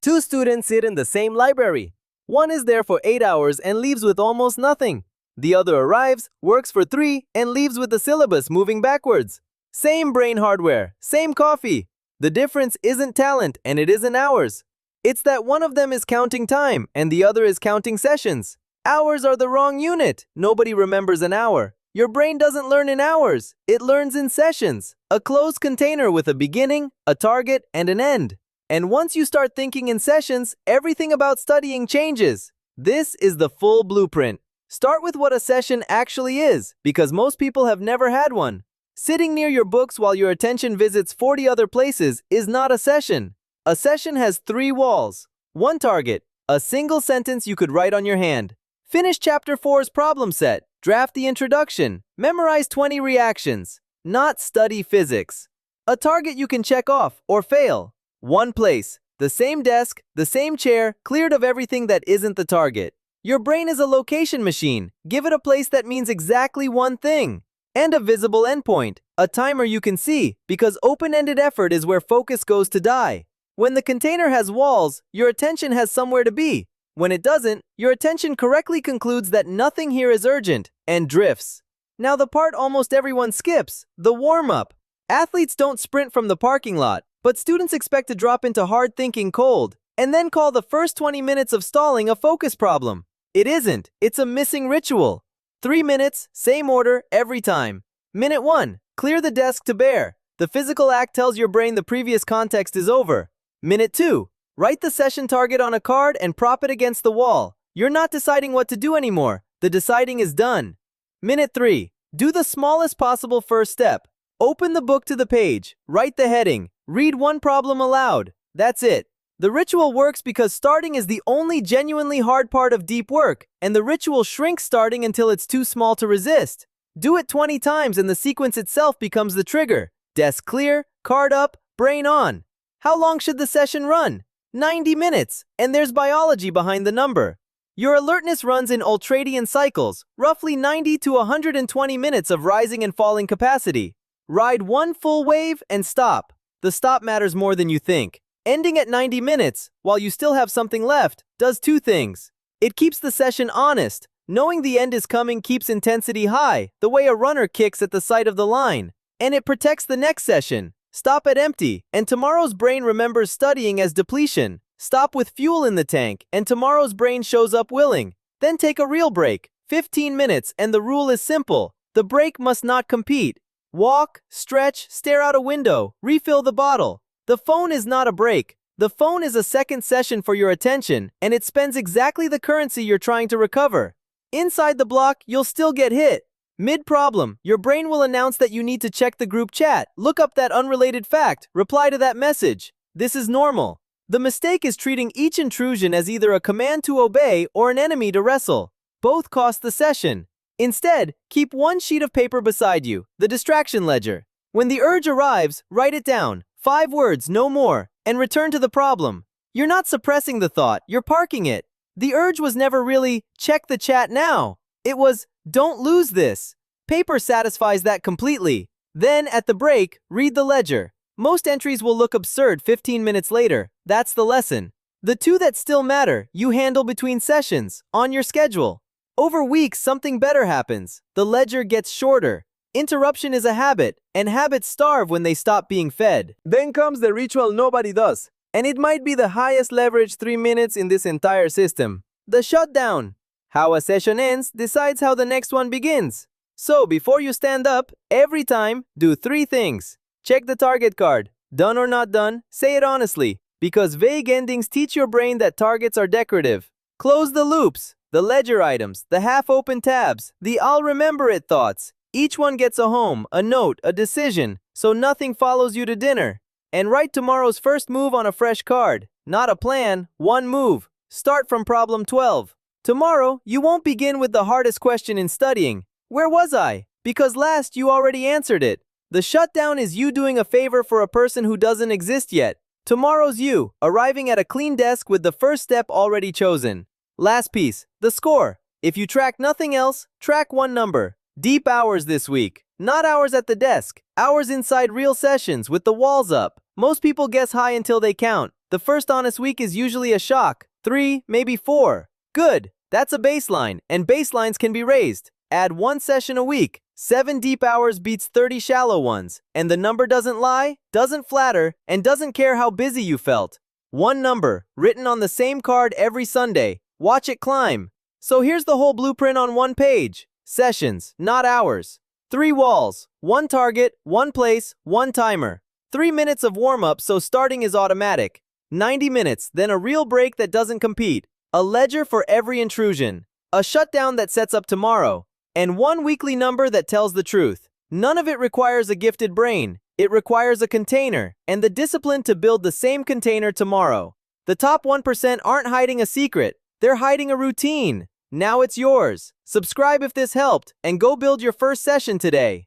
Two students sit in the same library. One is there for 8 hours and leaves with almost nothing. The other arrives, works for 3, and leaves with the syllabus moving backwards. Same brain hardware, same coffee. The difference isn't talent and it isn't hours. It's that one of them is counting time and the other is counting sessions. Hours are the wrong unit. Nobody remembers an hour. Your brain doesn't learn in hours. It learns in sessions. A closed container with a beginning, a target, and an end. And once you start thinking in sessions, everything about studying changes. This is the full blueprint. Start with what a session actually is, because most people have never had one. Sitting near your books while your attention visits 40 other places is not a session. A session has 3 walls. One target, a single sentence you could write on your hand. Finish Chapter 4's problem set. Draft the introduction. Memorize 20 reactions. Not study physics. A target you can check off or fail. One place, the same desk, the same chair, cleared of everything that isn't the target. Your brain is a location machine. Give it a place that means exactly one thing. And a visible endpoint, a timer you can see, because open-ended effort is where focus goes to die. When the container has walls, your attention has somewhere to be. When it doesn't, your attention correctly concludes that nothing here is urgent, and drifts. Now the part almost everyone skips, the warm-up. Athletes don't sprint from the parking lot, but students expect to drop into hard thinking cold, and then call the first 20 minutes of stalling a focus problem. It isn't, it's a missing ritual. 3 minutes, same order, every time. Minute 1, clear the desk to bare. The physical act tells your brain the previous context is over. Minute 2, write the session target on a card and prop it against the wall. You're not deciding what to do anymore, the deciding is done. Minute 3, do the smallest possible first step. Open the book to the page, write the heading, read one problem aloud. That's it. The ritual works because starting is the only genuinely hard part of deep work, and the ritual shrinks starting until it's too small to resist. Do it 20 times and the sequence itself becomes the trigger. Desk clear, card up, brain on. How long should the session run? 90 minutes, and there's biology behind the number. Your alertness runs in ultradian cycles, roughly 90 to 120 minutes of rising and falling capacity. Ride one full wave and stop. The stop matters more than you think. Ending at 90 minutes, while you still have something left, does 2 things. It keeps the session honest. Knowing the end is coming keeps intensity high, the way a runner kicks at the sight of the line. And it protects the next session. Stop at empty, and tomorrow's brain remembers studying as depletion. Stop with fuel in the tank, and tomorrow's brain shows up willing. Then take a real break. 15 minutes, and the rule is simple. The break must not compete. Walk, stretch, stare out a window, refill the bottle. The phone is not a break. The phone is a second session for your attention, and it spends exactly the currency you're trying to recover. Inside the block, you'll still get hit. Mid-problem, your brain will announce that you need to check the group chat, look up that unrelated fact, reply to that message. This is normal. The mistake is treating each intrusion as either a command to obey or an enemy to wrestle. Both cost the session. Instead, keep one sheet of paper beside you, the distraction ledger. When the urge arrives, write it down, 5 words, no more, and return to the problem. You're not suppressing the thought, you're parking it. The urge was never really, check the chat now. It was, don't lose this. Paper satisfies that completely. Then, at the break, read the ledger. Most entries will look absurd 15 minutes later. That's the lesson. The 2 that still matter, you handle between sessions, on your schedule. Over weeks, something better happens. The ledger gets shorter. Interruption is a habit, and habits starve when they stop being fed. Then comes the ritual nobody does, and it might be the highest leverage 3 minutes in this entire system. The shutdown. How a session ends decides how the next one begins. So before you stand up, every time, do 3 things. Check the target card. Done or not done, say it honestly, because vague endings teach your brain that targets are decorative. Close the loops. The ledger items, the half-open tabs, the I'll remember it thoughts. Each one gets a home, a note, a decision, so nothing follows you to dinner. And write tomorrow's first move on a fresh card. Not a plan, one move. Start from problem 12. Tomorrow, you won't begin with the hardest question in studying. Where was I? Because last you already answered it. The shutdown is you doing a favor for a person who doesn't exist yet. Tomorrow's you, arriving at a clean desk with the first step already chosen. Last piece, the score. If you track nothing else, track one number. Deep hours this week. Not hours at the desk. Hours inside real sessions with the walls up. Most people guess high until they count. The first honest week is usually a shock. 3, maybe 4. Good. That's a baseline, and baselines can be raised. Add 1 session a week. 7 deep hours beats 30 shallow ones. And the number doesn't lie, doesn't flatter, and doesn't care how busy you felt. One number, written on the same card every Sunday. Watch it climb. So here's the whole blueprint on one page. Sessions, not hours. 3 walls, 1 target, 1 place, 1 timer. 3 minutes of warm-up so starting is automatic. 90 minutes, then a real break that doesn't compete. A ledger for every intrusion. A shutdown that sets up tomorrow. And 1 weekly number that tells the truth. None of it requires a gifted brain. It requires a container, and the discipline to build the same container tomorrow. The top 1% aren't hiding a secret. They're hiding a routine. Now it's yours. Subscribe if this helped, and go build your first session today.